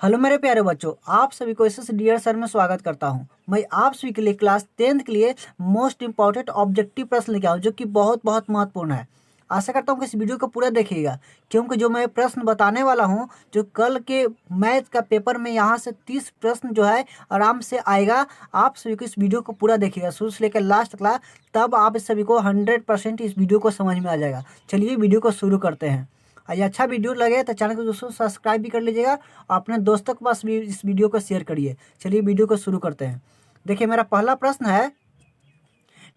Hello मेरे प्यारे बच्चों, आप सभी को एस डियर सर में स्वागत करता हूं। मैं आप सभी के लिए क्लास 10th के लिए मोस्ट इंपॉर्टेंट ऑब्जेक्टिव प्रश्न लेके आऊँ जो कि बहुत बहुत महत्वपूर्ण है। आशा करता हूं कि इस वीडियो को पूरा देखिएगा, क्योंकि जो मैं प्रश्न बताने वाला हूं, जो कल के मैथ का पेपर में यहाँ से 30 प्रश्न जो है आराम से आएगा। आप सभी को इस वीडियो को पूरा देखिएगा शुरू से लेकर लास्ट तक, तब आप इस सभी को 100% इस वीडियो को समझ में आ जाएगा। चलिए वीडियो को शुरू करते हैं। ये अच्छा वीडियो लगे तो चैनल को दोस्तों सब्सक्राइब भी कर लीजिएगा और अपने दोस्तों के पास भी इस वीडियो को शेयर करिए। चलिए वीडियो को शुरू करते हैं। देखिए मेरा पहला प्रश्न है,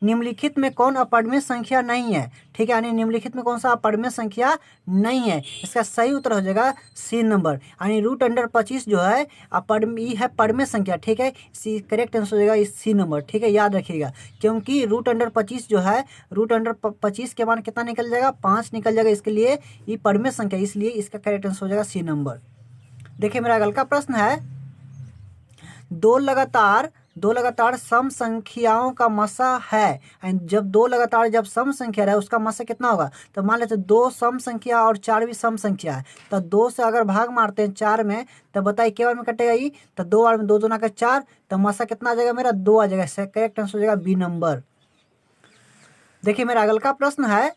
निम्नलिखित में कौन अपरिमेय संख्या नहीं है। ठीक है, यानी निम्नलिखित में कौन सा अपरिमेय संख्या नहीं है। इसका सही उत्तर हो जाएगा सी नंबर, यानी √25 जो है परिमेय संख्या। ठीक है, सी करेक्ट आंसर हो जाएगा सी नंबर। ठीक है, याद रखिएगा, क्योंकि √25 जो है √25 के मान कितना निकल जाएगा, 5 निकल जाएगा। इसके लिए ये परिमेय संख्या, इसलिए इसका करेक्ट आंसर हो जाएगा सी नंबर। देखिए मेरा अगला प्रश्न है, दो लगातार सम संख्याओं का मसा है। एंड जब दो लगातार जब सम संख्या है उसका मसा कितना होगा। तो मान लेते 2 सम संख्या और 4 भी सम संख्या है। तो 2 से अगर भाग मारते हैं 4 में, तो बताइए क्या बार में कटेगा ये। तो 2 बार में 2 दूना का 4, तो मसा कितना आ जाएगा मेरा 2 आ जाएगा। करेक्ट आंसर हो जाएगा बी नंबर। देखिए मेरा अगला प्रश्न है,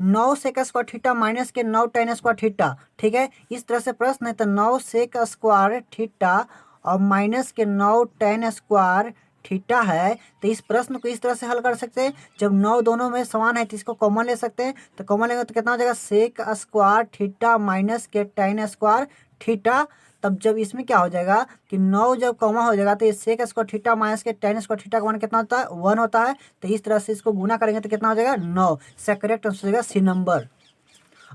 9 सेक स्क्वायर थीटा माइनस के 9 tan स्क्वायर थीटा। ठीक है, इस तरह से प्रश्न है। तो 9 सेक स्क्वायर थीटा और माइनस के 9 tan स्क्वायर थीटा है। तो इस प्रश्न को इस तरह से हल कर सकते हैं, जब 9 दोनों में समान है तो इसको कॉमन ले सकते हैं। तो कॉमन लेंगे तो कितना हो जाएगा, सेक स्क्वायर थीटा माइनस के tan स्क्वायर थीटा। तब जब इसमें क्या हो जाएगा कि 9 जब कॉमन हो जाएगा तो ये सेक स्क्वायर थीटा माइनस के tan स्क्वायर थीटा का मान कितना होता है, 1 होता है। तो इस तरह से इसको गुना करेंगे तो कितना हो जाएगा, 9। इसका करेक्ट आंसर हो जाएगा सी नंबर।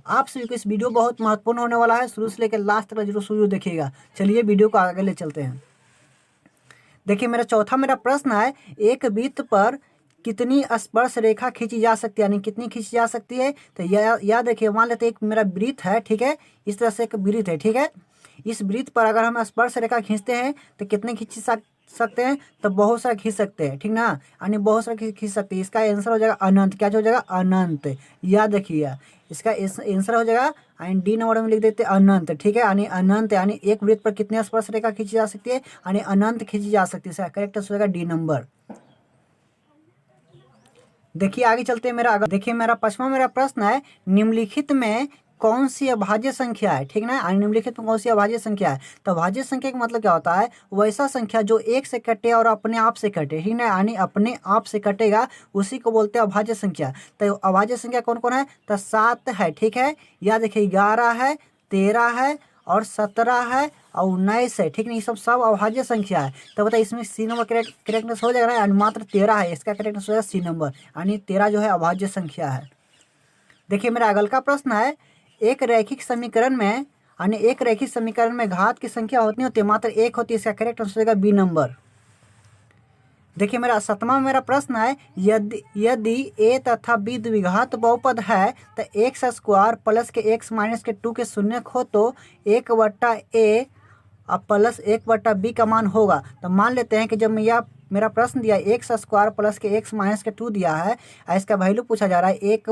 आप सभी को इस वीडियो बहुत महत्वपूर्ण होने वाला है, शुरू से लेकर लास्ट तक जरूर शुरू देखिएगा। चलिए वीडियो को आगे ले चलते हैं। देखिए मेरा चौथा प्रश्न है, एक वृत्त पर कितनी स्पर्श रेखा खींची जा सकती है, यानी कितनी खींची जा सकती है। तो याद रखिए, मान लेते एक मेरा वृत्त है। ठीक है, इस तरह से एक वृत्त है। ठीक है, इस वृत्त पर अगर हम स्पर्श रेखा खींचते हैं तो कितने खींच सकते हैं, तो बहुत सारा खींच सकते हैं। ठीक ना, यानी बहुत सारा खींच सकते हैं। इसका आंसर हो जाएगा अनंत। क्या हो जाएगा, अनंत। याद रखिए, इसका आंसर हो जाएगा एंड डी नंबर में लिख देते हैं अनंत। ठीक है, यानी अनंत, यानी एक वृत्त पर कितनी स्पर्श रेखा खींची जा सकती है, यानी अनंत खींची जा सकती है। इसका करेक्ट आंसर हो जाएगा डी नंबर। देखिए आगे चलते हैं। देखिए मेरा पांचवा प्रश्न है, निम्नलिखित में कौन सी अभाज्य संख्या है। ठीक ना, निम्नलिखित में कौन सी अभाज्य संख्या है। तो अभाज्य संख्या का मतलब क्या होता है, वैसा संख्या जो एक से कटे और अपने आप से कटे। ठीक ना, यानी अपने आप से कटेगा, उसी को बोलते हैं अभाज्य संख्या। तो अभाज्य संख्या कौन कौन है, तो 7 है। ठीक है, याद देखिए 11 है, 13 है और 17 है और 19 है। ठीक नहीं, सब अभाज्य संख्या है। तो बताइए इसमें सी नंबर करेक्टनेस हो जाएगा ना, यानी मात्र 13 है। इसका करेक्टनेस हो जाएगा सी नंबर, यानी 13 जो है अभाज्य संख्या है। देखिए मेरा अगला प्रश्न है, एक रैखिक समीकरण में घात की संख्या होती है मात्र 1 होती है। इसका करेक्ट आंसर हो जाएगा बी नंबर। देखिए मेरा सातवां प्रश्न है, यदि ए तथा बी द्विघात बहुपद है तो एक्स स्क्वायर प्लस के एक्स माइनस के 2 के शून्यक हो तो 1/a अब प्लस 1/b का मान होगा। तो मान लेते हैं कि जब यह मेरा प्रश्न दिया एक्स स्क्वायर प्लस के एक्स माइनस के 2 दिया है, इसका वैल्यू पूछा जा रहा है 1/a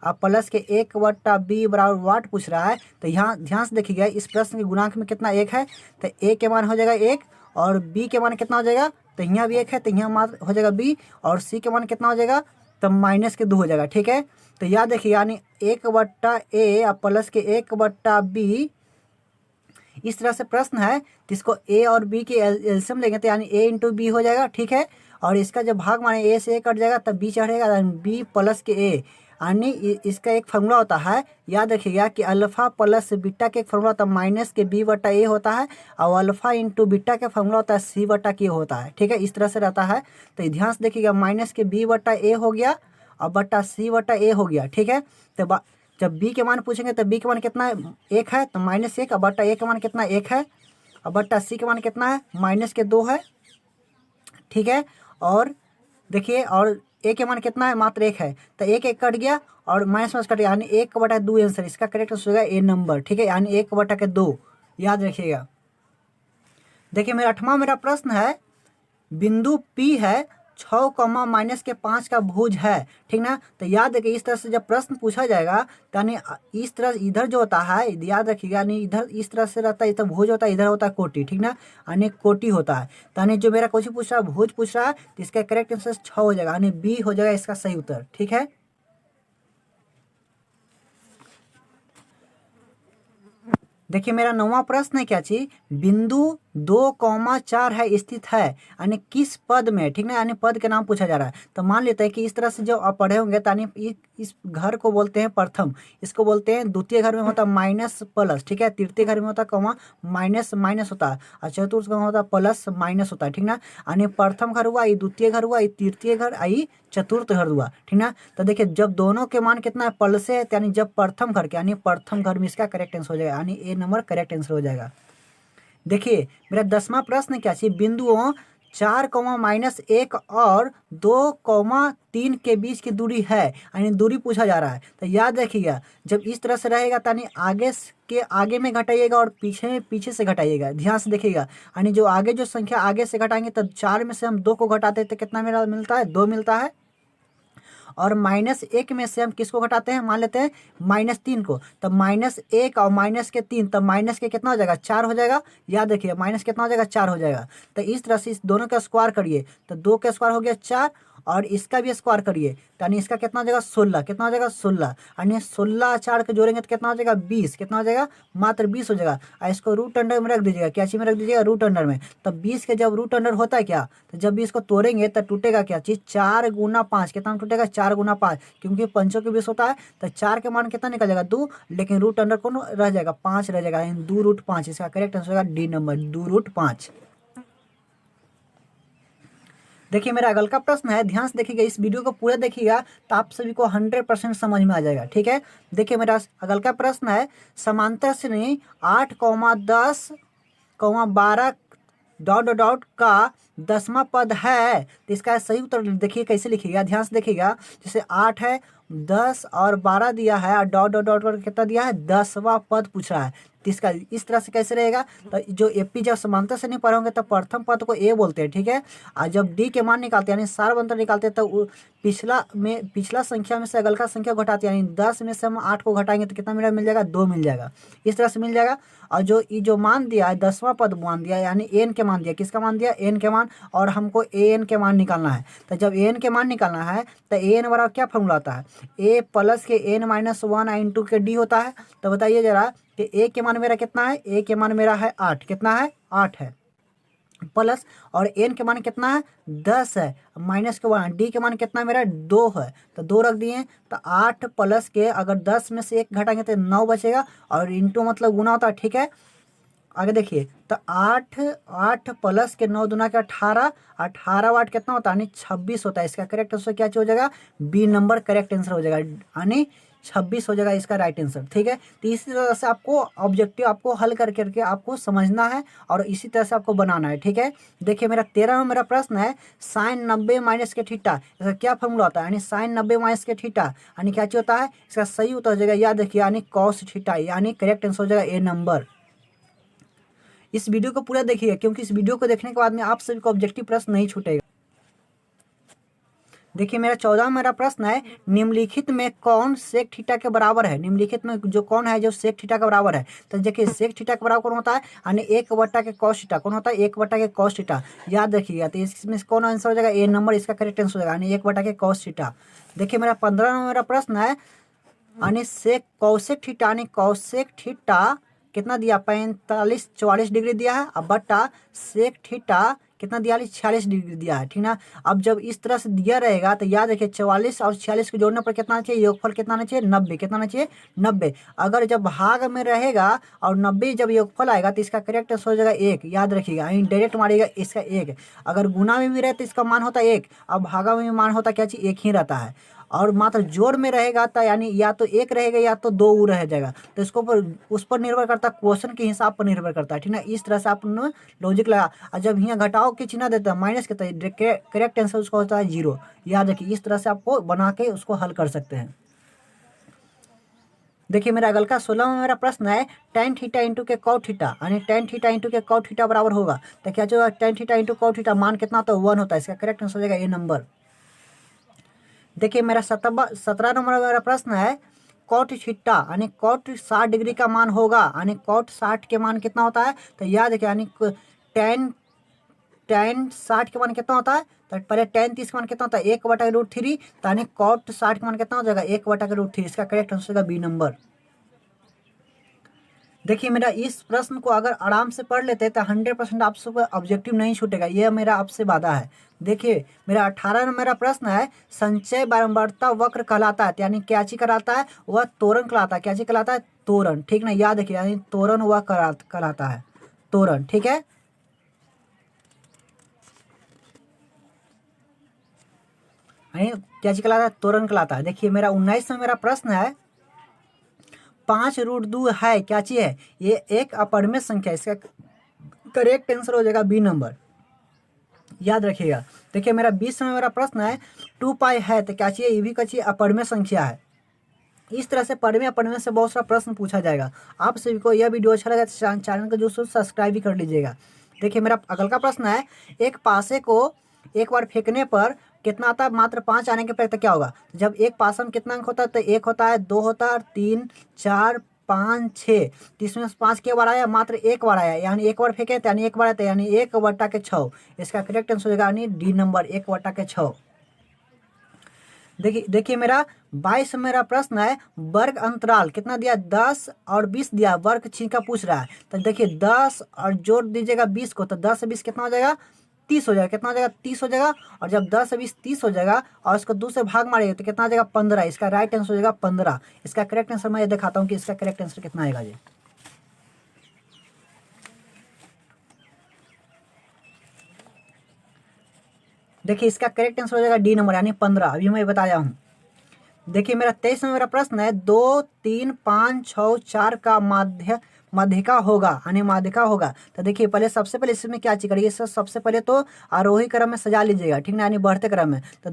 और प्लस के 1/b बराबर वाट पूछ रहा है। तो यहाँ ध्यान से देखिएगा, इस प्रश्न के गुणांक में कितना 1 है, तो a के मान हो जाएगा 1 और b के मान कितना हो जाएगा, तो यहाँ भी 1 है तो यहाँ मान हो जाएगा b और c के मान कितना हो जाएगा, तो माइनस के 2 हो जाएगा। ठीक है, तो याद देखिए, यानी 1/a और प्लस के 1/b इस तरह से प्रश्न है। तो इसको ए और बी के एलसीएम लेंगे तो यानी ए इंटू बी हो जाएगा। ठीक है, और इसका जब भाग माने ए से ए कट जाएगा तब बी चढ़ेगा, बी प्लस के ए। यानी इसका एक फार्मूला होता है, याद रखिएगा कि अल्फा प्लस बीटा का एक फार्मूला होता है माइनस के बी बटा ए होता है, और अल्फा इंटू बीटा का फार्मूला होता है सी बटा के होता है। ठीक है, इस तरह से रहता है। तो ध्यान से देखिएगा, माइनस के बी बटा ए हो गया और बटा सी बटा ए हो गया। ठीक है, तो जब b के मान पूछेंगे तो b के मान कितना है, 1 है तो -1 और बटा a के मान कितना 1 है और बटा c के मान कितना है, माइनस के 2 है। ठीक है, और देखिए और a के मान कितना है, मात्र 1 है। तो 1 कट गया और माइनस कट गया, यानी 1/2 आंसर। इसका करेक्ट आंसर होगा ए नंबर। ठीक है, यानी 1/2 याद रखिएगा। देखिए मेरा 8वां प्रश्न है, बिंदु P है 6 कॉमा माइनस के 5 का भुज है, ठीक ना। तो याद रखिए इस तरह से जब प्रश्न पूछा जाएगा तो यानी इस तरह इधर जो होता है याद रखिएगा, यानी इधर इस तरह से रहता है, इधर भुज होता है, इधर होता है कोटि, ठीक ना, यानी कोटि होता है। तो यानी जो मेरा क्वेश्चन पूछ रहा है भुज पूछ रहा है, तो इसका करेक्ट आंसर 6 हो जाएगा, यानी बी हो जाएगा इसका सही उत्तर, ठीक है। देखिए मेरा 9वां प्रश्न है क्या चीज, बिंदु 2,4 है स्थित है, यानी किस पद में, ठीक ना, यानी पद के नाम पूछा जा रहा है। तो मान लेते हैं कि इस तरह से जो आप पढ़े होंगे तो यानी इस घर को बोलते हैं प्रथम, इसको बोलते हैं द्वितीय घर में होता है माइनस प्लस, ठीक है, तृतीय घर में होता है कॉमा माइनस माइनस होता है, और चतुर्थ घर में होता है प्लस माइनस होता है, ठीक ना। यानी प्रथम घर हुआ, ये द्वितीय घर हुआ, ये तृतीय घर, आई चतुर्थ घर हुआ, ठीक ना। तो देखिए जब दोनों के मान कितना है प्लस है, यानी जब प्रथम घर के, यानी प्रथम घर में इसका करेक्ट आंसर हो जाएगा, यानी ए नंबर करेक्ट आंसर हो जाएगा। देखिए मेरा 10वां प्रश्न क्या चाहिए, बिंदुओं 4,-1 और 2,3 के बीच की दूरी है, यानी दूरी पूछा जा रहा है। तो याद रखिएगा जब इस तरह से रहेगा तो यानी के आगे में घटाइएगा और पीछे से घटाइएगा, ध्यान से देखिएगा। यानी जो आगे जो संख्या आगे से घटाएंगे तब 4 में से हम 2 को घटाते हैं तो कितना मेरा मिलता है, 2 मिलता है। और -1 में से हम किसको घटाते हैं, मान लेते हैं -3 को, तब -1 और -3, तब माइनस के कितना हो जाएगा, 4 हो जाएगा। याद रखिए माइनस कितना हो जाएगा, 4 हो जाएगा। तो इस तरह से इस दोनों का स्क्वायर करिए, तो 2 का स्क्वायर हो गया 4, और इसका भी स्क्वायर करिए तो यानी इसका कितना हो जाएगा 16, कितना हो जाएगा 16, यानी 16 4 के जोड़ेंगे तो कितना हो जाएगा 20, कितना हो जाएगा मात्र 20 हो जाएगा। और इसको रूट अंडर में रख दीजिएगा, क्या चीज में रख दीजिएगा, रूट अंडर में। तब 20 के जब रूट अंडर होता है क्या, तो जब भी इसको तोड़ेंगे तो टूटेगा क्या चीज, 4 गुना 5, कितना टूटेगा 4 गुना 5, क्योंकि पंचों के 20 होता है। तो 4 के मान कितना निकल जाएगा 2, लेकिन रूट अंडर कौन रह जाएगा 5 रह जाएगा, यानी 2√5, इसका करेक्ट आंसर होगा डी नंबर 2√5। देखिए मेरा अगल का प्रश्न है, ध्यान से देखिएगा, इस वीडियो को पूरा देखिएगा तो आप सभी को 100% समझ में आ जाएगा, ठीक है। देखिए मेरा अगल का प्रश्न है, समांतर श्रेणी 8,10,12 डॉट डॉट डॉट का 10वां पद है, तो इसका सही उत्तर देखिए कैसे लिखिएगा, ध्यान से देखिएगा। जैसे 8 है, 10 और 12 दिया है, और डॉट डॉट डॉट कर कितना दिया है, 10वां पद पूछ रहा है। तो इसका इस तरह से कैसे रहेगा, तो जो एपी जब समांतर से नहीं पढ़े होंगे तो प्रथम पद को ए बोलते हैं, ठीक है। और जब डी के मान निकालते हैं यानी सार अंतर निकालते हैं तो पिछला संख्या में से अगल का संख्या घटाते हैं, यानी 10 में से हम 8 को घटाएंगे तो कितना मेरा मिल जाएगा, 2 मिल जाएगा, इस तरह से मिल जाएगा। और जो मान दिया है 10वां पद मान दिया, यानी एन के मान दिया, किसका मान दिया, एन के मान, और हमको ए एन के मान निकालना है। तो जब ए एन के मान निकालना है तो ए एन बराबर क्या फॉर्मूला होता है, ए प्लस के एन माइनस 1 इंटू के डी होता है। तो बताइए जरा कि ए के मान मेरा कितना है, ए के मान मेरा है 8, कितना है 8 है, प्लस और एन के मान कितना है 10 है, माइनस के 1, डी के मान कितना है मेरा 2 है, तो 2 रख दिए। तो 8 प्लस के अगर 10 में से 1 घटाएंगे तो 9 बचेगा, और इंटू मतलब गुना होता है, ठीक है। आगे देखिए तो 8 प्लस के 9 दूना के 18, 18 वाट कितना होता है, यानी 26 होता है। इसका करेक्ट आंसर क्या हो जाएगा, बी नंबर करेक्ट आंसर हो जाएगा, यानी 26 हो जाएगा इसका राइट आंसर, ठीक है। तो इसी तरह से आपको ऑब्जेक्टिव आपको हल करके आपको समझना है और इसी तरह से आपको बनाना है, ठीक है। देखिए मेरा 13वां मेरा प्रश्न है, साइन 90 माइनस के थीटा, इसका क्या फॉर्मूला होता है, यानी साइन 90 माइनस के थीटा यानी क्या चीज होता है, इसका सही उत्तर हो जाएगा, याद रखिए, यानी कॉस थीटा, यानी करेक्ट आंसर हो जाएगा ए नंबर। इस वीडियो को पूरा देखिए, क्योंकि इस वीडियो को देखने के बाद में आप सभी को ऑब्जेक्टिव प्रश्न नहीं छूटेगा। देखिए मेरा 14वां मेरा प्रश्न है, निम्नलिखित में कौन सेक थीटा के बराबर है, निम्नलिखित में जो कौन है जो सेक थीटा के बराबर है। तो देखिए सेक थीटा के बराबर कौन होता है, यानी 1 के कॉस थीटा, कौन होता है 1 के कॉस थीटा, याद रखिएगा। तो इसमें कौन आंसर हो जाएगा, ए नंबर इसका करेक्ट आंसर हो जाएगा, यानी 1 के कॉस थीटा। देखिए मेरा 15वां मेरा प्रश्न है, यानी सेक कौशिक थीटा, यानी कौशिक थीटा कितना दिया 45-44 डिग्री दिया है, अब बट्टा सेक थीटा कितना दिया 46 डिग्री दिया है, ठीक ना। अब जब इस तरह से दिया रहेगा तो याद रखिए 44 और 46 को जोड़ने पर कितना आना चाहिए, योगफल कितना आना चाहिए 90, कितना आना चाहिए 90। अगर जब भाग में रहेगा और 90 जब योगफल आएगा तो इसका करेक्ट आंसर हो जाएगा 1, याद रखिएगा, डायरेक्ट मारिएगा इसका 1। अगर गुना में भी रहे तो इसका मान होता है 1, अब भागा में भी मान होता क्या चीज 1 ही रहता है। और मात्र जोड़ में रहेगा तो यानी या तो 1 रहेगा या तो 2 रह जाएगा, तो इसको उस पर निर्भर करता है, क्वेश्चन के हिसाब पर निर्भर करता है, ठीक ना। इस तरह से आप लॉजिक लगा, और जब यहाँ घटाओ के चिन्ह देता है माइनस के, तो करेक्ट आंसर उसका होता है 0, याद रखिए। इस तरह से आपको बना के उसको हल कर सकते हैं। देखिए मेरा अगल का 16 में मेरा प्रश्न है tan थीटा इंटू के cot थीटा यानी tan थीटा इंटू के cot थीटा बराबर होगा, तो क्या जो tan theta into cot theta मान कितना होता है 1 होता है। इसका करेक्ट आंसर हो जाएगा ए नंबर। देखिए मेरा 17 नंबर में मेरा प्रश्न है cot थीटा यानी cot 60 डिग्री का मान होगा यानी cot 60 के मान कितना होता है, तो याद रखिए यानी tan tan 60 के मान कितना होता है, तो पहले tan 30 के मान कितना होता है 1/√3, तो यानी cot 60 के मान कितना हो जाएगा 1/√3। इसका करेक्ट आंसर होगा बी नंबर। देखिए मेरा इस प्रश्न को अगर आराम से पढ़ लेते तो 100% आपसे कोई ऑब्जेक्टिव नहीं छूटेगा, ये मेरा आपसे वादा है। देखिए मेरा 18 में मेरा प्रश्न है संचय बारंबारता वक्र कहलाता है, यानी क्या चीज कहलाता है, वह त्वरण कहलाता है। क्या चीज कहलाता है, त्वरण, ठीक ना, याद रखिए यानी त्वरण वह कहलाता है, त्वरण, ठीक है। क्या चीज कहलाता है, त्वरण कहलाता है। देखिए मेरा 19 में मेरा प्रश्न है 5√2 है, क्या चीज है, ये एक अपरिमेय संख्या। इसका करेक्ट आंसर हो जाएगा बी नंबर, याद रखिएगा। देखिए मेरा 20 में मेरा प्रश्न है 2 पाई है, तो क्या चाहिए, ये भी क्या चाहिए, अपरिमेय संख्या है। इस तरह से परिमेय अपरिमेय से बहुत सारा प्रश्न पूछा जाएगा। आप सभी को यह वीडियो अच्छा लगा तो चैनल को जो सब्सक्राइब भी कर लीजिएगा। देखिए मेरा अगल का प्रश्न है एक पासे को एक बार फेंकने पर कितना आता है, मात्र 5 आने के पर, तो क्या होगा। जब एक पासा में कितना अंक होता है, तो 1 होता है, 2 होता है, 3, 4, 5, 6, तो इसमें 5 के बार आया, मात्र 1 बार आया, यानी 1 बार फेंके तो यानी 1 बार आता है, यानी 1/6। इसका करेक्ट आंसर हो जाएगा यानी डी नंबर 1/6। देखिए मेरा 22 में मेरा प्रश्न है वर्ग अंतराल कितना दिया, 10 और 20 दिया, वर्ग छीन का पूछ रहा है। तो देखिए 10 और जोड़ दीजिएगा 20 को, तो 10 से 20 कितना हो जाएगा, 30 हो जाएगा। कितना हो जाएगा, 30 हो जाएगा। और जब 10 से 20 30 हो जाएगा और इसको 2 से भाग मारेगा तो कितना आ जाएगा, 15। इसका राइट आंसर हो जाएगा 15। इसका करेक्ट आंसर मैं ये दिखाता हूँ कि इसका करेक्ट आंसर कितना आएगा जी। देखिए इसका करेक्ट आंसर हो जाएगा डी नंबर यानी 15, अभी मैं बताया हूँ। देखिए मेरा 23 में मेरा प्रश्न है 2, 3, 5, 6, 4 का माध्यिका होगा यानी माध्यिका होगा। तो देखिए पहले सबसे पहले इसमें क्या चीज करिए, सबसे पहले तो आरोही क्रम में सजा लीजिएगा, ठीक ना, यानी बढ़ते क्रम में। तो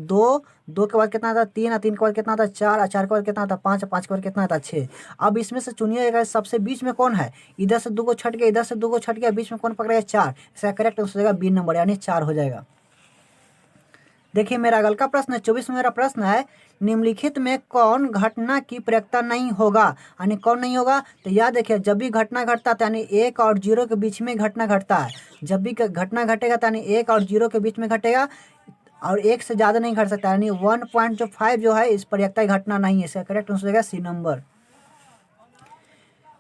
2 के बाद कितना था 3, और 3 के बाद कितना था 4, और 4 के बाद कितना था 5, 5 के बाद कितना था 6। अब इसमें से चुनिएगा सबसे बीच में कौन है, इधर से 2 को छट गया, इधर से 2 को छट गया, बीच में कौन पकड़ेगा 4। इसका करेक्ट आंसर हो जाएगा बी नंबर यानी 4 हो जाएगा। देखिए मेरा अगल का प्रश्न है 24 में मेरा प्रश्न है निम्नलिखित में कौन घटना की प्रयोक्ता नहीं होगा, यानी कौन नहीं होगा। तो याद देखिए जब भी घटना घटता है यानी 1 और 0 के बीच में घटना घटता है। जब भी घटना घटेगा तो यानी 1 और 0 के बीच में घटेगा और 1 से ज़्यादा नहीं घट सकता, यानी 1.5 जो है इस प्रयोक्ता घटना नहीं है। इसका करेक्ट आंसर हो जाएगा सी नंबर।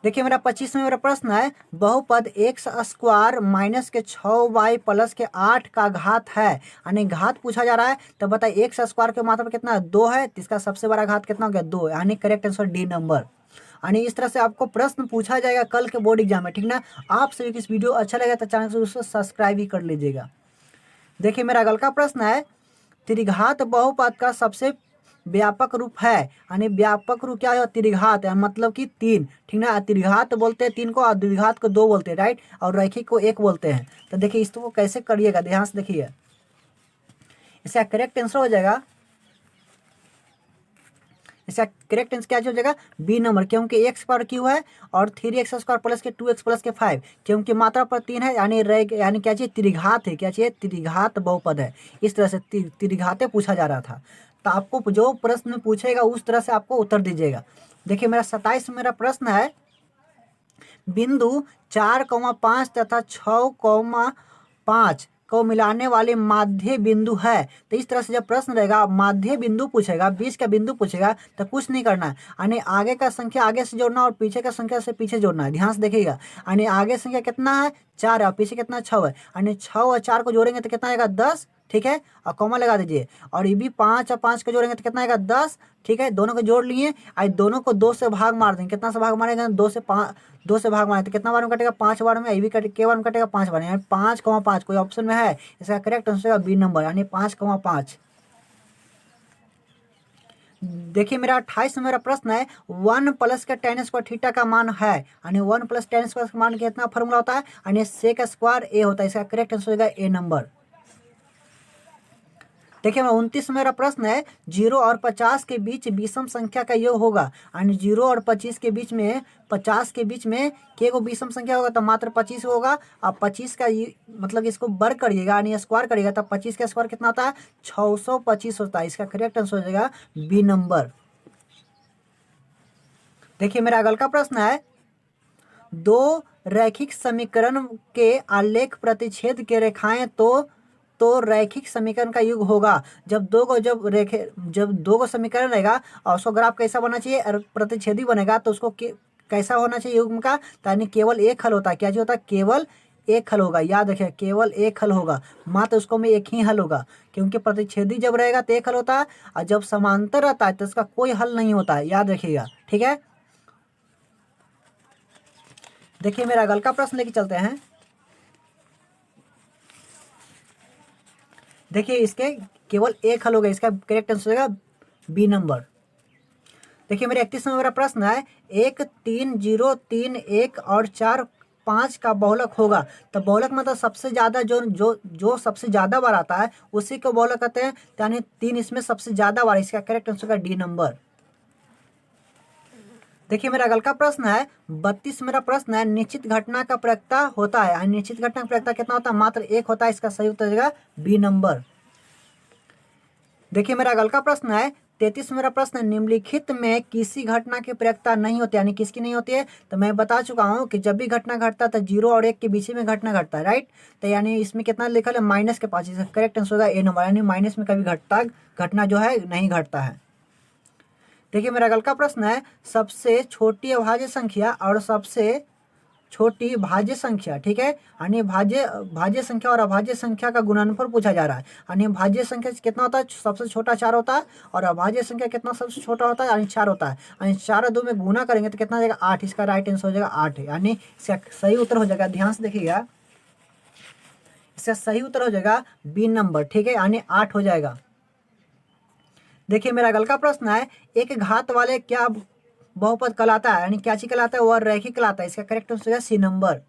देखिए मेरा 25 में मेरा प्रश्न है बहुपद एक्स स्क्वायर माइनस के 6y प्लस के 8 का घात है, यानी घात पूछा जा रहा है। तो बताइए एक्स स्क्वायर के मात्रा कितना है 2 है, तो इसका सबसे बड़ा घात कितना हो गया 2, यानी करेक्ट आंसर डी नंबर। यानी इस तरह से आपको प्रश्न पूछा जाएगा कल के बोर्ड एग्जाम में, ठीक ना। आप सभी को इस वीडियो अच्छा लगा तो चैनल से उसको सब्सक्राइब भी कर लीजिएगा। देखिए मेरा अगल का प्रश्न है त्रिघात बहुपद का सबसे व्यापक रूप है, यानी व्यापक रूप क्या है, त्रिघात है मतलब कि 3, ठीक ना। त्रिघात बोलते हैं 3 को और द्विघात को 2 बोलते हैं, राइट, और रैखिक को 1 बोलते हैं। तो देखिए इसको कैसे करिएगा, ध्यान से देखिए। इसका करेक्ट आंसर हो जाएगा, इसका करेक्ट आंसर क्या हो जाएगा बी नंबर, क्योंकि एक्स स्क्वायर क्यू है और 3x स्क्वायर प्लस के 2x प्लस के 5, क्योंकि मात्रा पर 3 है, यानी क्या चाहिए त्रिघात है, क्या चाहिए त्रिघात बहुपद है। इस तरह से त्रिघाते पूछा जा रहा था। तो आपको जो प्रश्न पूछेगा उस तरह से आपको उत्तर दीजिएगा। देखिए मेरा 27 में मेरा प्रश्न है बिंदु 4,5 तथा 6,5 को मिलाने वाले माध्य बिंदु है। तो इस तरह से जब प्रश्न रहेगा माध्य बिंदु पूछेगा, बीच का बिंदु पूछेगा, तो कुछ नहीं करना है, यानी आगे का संख्या आगे से जोड़ना और पीछे का संख्या से पीछे जोड़ना है। ध्यान से देखिएगा, यानी आगे संख्या कितना है 4 है और पीछे कितना 6 है, यानी 6 और 4 को जोड़ेंगे तो कितना आएगा 10, ठीक है, और कॉमा लगा दीजिए। और ये भी 5 और 5 को जोड़ेंगे तो कितना आएगा 10, ठीक है, दोनों को जोड़ लिए। आज दोनों को 2 से भाग मार देंगे, कितना से भाग मारेंगे 2 से भाग मारे तो कितना बार में कटेगा 5 बार में, ये भी के बार में कटेगा 5 बार, यानी 5,5 कोई ऑप्शन में है। इसका करेक्ट आंसर है बी नंबर यानी 5,5। देखिए मेरा 28 में मेरा प्रश्न है 1 प्लस का tan स्क्वायर थीटा का मान है, यानी 1 प्लस tan स्क्वायर का मान कितना फॉर्मूला होता है, यानी सेक स्क्वायर ए होता है। इसका करेक्ट आंसर होगा ए नंबर। देखिए 29 मेरा प्रश्न है, 0 और 50 के बीच विषम संख्या का योग होगा। यानी 0 और 25 के बीच में, 50 के बीच में के को विषम संख्या होगा तो मात्र 25 होगा। अब 25 का मतलब इसको वर्ग करिएगा यानी स्क्वायर करिएगा तब 25 का स्क्वायर कितना होता है, 625 होता है। इसका करेक्ट आंसर हो जाएगा बी नंबर। देखिए मेरा अगल का प्रश्न है, दो रैखिक समीकरण के आलेख प्रतिच्छेद के रेखाएं तो रैखिक समीकरण का युग होगा। जब दो को समीकरण रहेगा और उसको ग्राफ कैसा बनना चाहिए, प्रतिच्छेदी बनेगा तो उसको कैसा होना चाहिए युग्म का, यानी केवल एक हल होता है। क्या जो होता है, केवल एक हल होगा। याद रखिए केवल एक हल होगा, मात्र उसको में एक ही हल होगा, क्योंकि प्रतिच्छेदी जब रहेगा तो एक हल होता है और जब समांतर रहता है तो उसका कोई हल नहीं होता है। याद रखिएगा, ठीक है। देखिए मेरा अगल का प्रश्न लेके चलते हैं। देखिए इसके केवल एक हल होगा, इसका करेक्ट आंसर होगा बी नंबर। देखिए मेरे 31 में मेरा प्रश्न है, 1 3 0 3 1 और 4 5 का बहुलक होगा। तो बहुलक मतलब सबसे ज्यादा जो सबसे ज्यादा बार आता है उसी को बहुलक कहते हैं, यानी 3 इसमें सबसे ज्यादा बार। इसका करेक्ट आंसर होगा डी नंबर। देखिए मेरा अगल का प्रश्न है, 32 मेरा प्रश्न है, निश्चित घटना का प्रयोक्ता होता है। निश्चित घटना का प्रयोक्ता कितना होता है, मात्र एक होता है। इसका सही उत्तर हो जाएगा बी नंबर। देखिए मेरा अगल का प्रश्न है, 33 मेरा प्रश्न है, निम्नलिखित में किसी घटना की प्रयोक्ता नहीं होती, यानी किसकी नहीं होती है। तो मैं बता चुका हूँ कि जब भी घटना घटता है तो 0 और 1 के बीच में घटना घटता है, राइट। तो यानी इसमें कितना लिखा है, माइनस के पास। इसका करेक्ट आंसर होगा ए नंबर, यानी माइनस में कभी घटना जो है नहीं घटता है। देखिए मेरा अगल का प्रश्न है, सबसे छोटी अभाज्य संख्या और सबसे छोटी भाज्य संख्या, ठीक है। यानी भाज्य संख्या और अभाज्य संख्या का गुणनफल पूछा जा रहा है। यानी भाज्य संख्या कितना होता है, सबसे छोटा 4 होता है, और अभाज्य संख्या कितना सबसे छोटा होता है, यानी 4 होता है। यानी 4 और 2 में गुना करेंगे तो कितना हो जाएगा, 8। इसका राइट आंसर हो जाएगा 8, यानी इसका सही उत्तर हो जाएगा, ध्यान से देखिएगा, इसका सही उत्तर हो जाएगा बी नंबर, ठीक है, यानी 8 हो जाएगा। देखिए मेरा अगल का प्रश्न है, एक घात वाले क्या बहुपद कहलाता है, यानी क्या चीज कहलाता है, वह रैखिक कहलाता है। इसका करेक्ट आंसर है सी नंबर।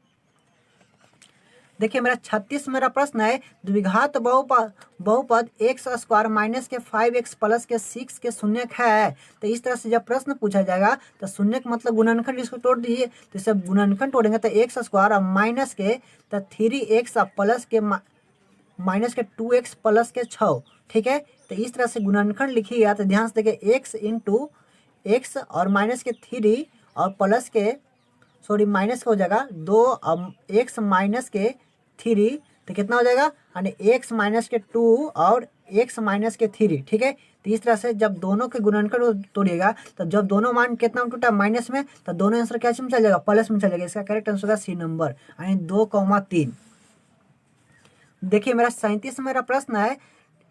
देखिए मेरा 36 मेरा प्रश्न है, द्विघात बहुपद एक्स स्क्वायर माइनस के 5x प्लस के 6 के शून्यक है। तो इस तरह से जब प्रश्न पूछा जाएगा तो शून्यक मतलब गुणनखंड, इसको तोड़ दीजिए। तो इसे गुणनखंड तोड़ेंगे तो एक्स स्क्वायर और माइनस के तो 3x प्लस के माइनस के 2x प्लस के 6, ठीक है। तो इस तरह से गुणनखंड लिखिएगा तो ध्यान से देखिए, x इंटू एक्स और माइनस के 3 और प्लस के माइनस का हो जाएगा 2 एक्स माइनस के 3, तो कितना हो जाएगा, यानी एक्स माइनस के 2 और एक्स माइनस के 3, ठीक है। तो इस तरह से जब दोनों के गुणनखंड तोड़िएगा तो जब दोनों मान कितना में टूटा, माइनस में, तो दोनों आंसर क्या में चल जाएगा, प्लस में चल जाएगा। इसका करेक्ट आंसर होगा सी नंबर, यानी 2,3। देखिए मेरा 37 मेरा प्रश्न है,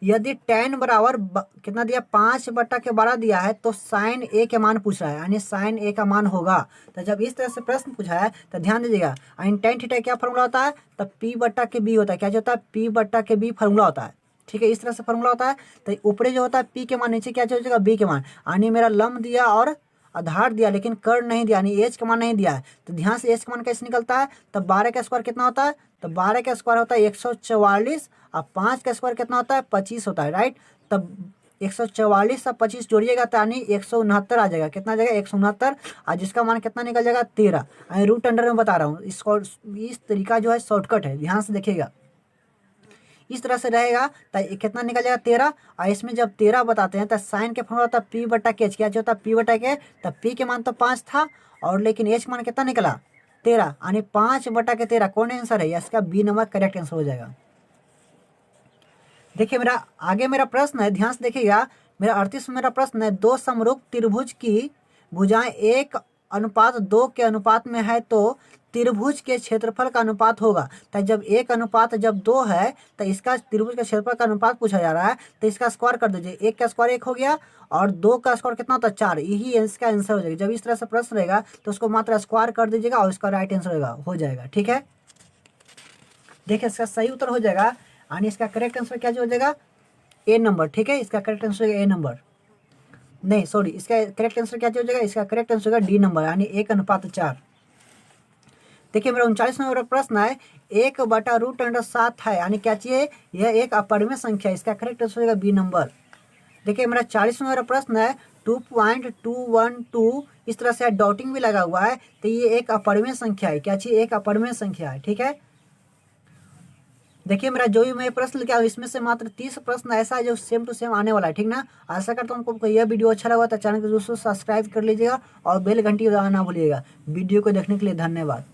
यदि tan बराबर कितना दिया, 5/12 दिया है तो साइन ए के मान पूछ रहा है, यानी साइन ए का मान होगा। तो जब इस तरह से प्रश्न पूछा है तो ध्यान दीजिएगा, यानी tan थीटा क्या फॉर्मूला होता है, तो p/b होता है। क्या जो होता है, p/b फॉर्मूला होता है, ठीक है। इस तरह से फॉर्मूला होता है। तो ऊपरे जो होता है p के मान, नीचे क्या हो जाएगा, b के मान। यानी मेरा लंब दिया और आधार दिया लेकिन कर्ण नहीं दिया, यानी एच का मान नहीं दिया है। तो ध्यान से एच का मान कैसे निकलता है, तो 12 का स्क्वायर कितना होता है, तो 12 का स्क्वायर होता है 144 और 5 का स्क्वायर कितना होता है, 25 होता है, राइट। तब 144 और 25 जोड़िएगा तो यानी 169 आ जाएगा। कितना आ जाएगा, 169, और जिसका मान कितना निकल जाएगा, 13। रूट अंडर में बता रहा हूँ, इसको इस तरीका जो है शॉर्टकट है, ध्यान से देखिएगा। इस तरह से रहेगा तो कितना निकल जाएगा, 13। और इसमें जब 13 बताते हैं तो साइन के फॉर्मूला होता है p/k। क्या होता है, p/k, तब p के मान तो 5 था और लेकिन h मान कितना निकला, 13, यानी 5/13। कौन आंसर है, इसका बी नंबर करेक्ट आंसर हो जाएगा। देखिए मेरा आगे मेरा प्रश्न है, ध्यान से देखिएगा, मेरा 38 मेरा प्रश्न है, दो समरूप त्रिभुज की भुजाएं 1:2 के अनुपात में है तो त्रिभुज के क्षेत्रफल का अनुपात होगा। तो जब 1:2 है तो इसका त्रिभुज के क्षेत्रफल का अनुपात पूछा जा रहा है, तो इसका स्क्वायर कर दीजिए। 1 का स्क्वायर 1 हो गया और 2 का स्क्वायर कितना होता है, 4। यही इसका आंसर हो जाएगा। जब इस तरह से प्रश्न रहेगा तो उसको मात्र स्क्वायर कर दीजिएगा और इसका राइट आंसर हो जाएगा, ठीक है। देखिए इसका सही उत्तर हो जाएगा, यानी इसका करेक्ट आंसर क्या हो जाएगा, ए नंबर, ठीक है। इसका करेक्ट आंसर ए नंबर, नहीं सॉरी, इसका करेक्ट आंसर क्या हो जाएगा, इसका करेक्ट आंसर होगा डी नंबर, यानी 1:4। देखिए मेरा 39वां प्रश्न है 1/√7 है, यानी क्या चाहिए, यह एक अपरिमेय संख्या है। इसका करेक्ट आंसर होगा बी नंबर। देखिए मेरा 40वां प्रश्न है 2.212, इस तरह से डॉटिंग भी लगा हुआ है, तो ये एक अपरिमेय संख्या है। क्या चाहिए, एक अपरिमेय संख्या है। ठीक है, देखिए मेरा जो भी मैं प्रश्न लेके आऊँ इसमें से मात्र 30 प्रश्न ऐसा है जो सेम टू सेम आने वाला है। ठीक ना, आशा करता हूँ आपको यह वीडियो अच्छा लगा तो चैनल को दोस्तों सब्सक्राइब कर लीजिएगा और बेल घंटी दबाना ना भूलिएगा। वीडियो को देखने के लिए धन्यवाद।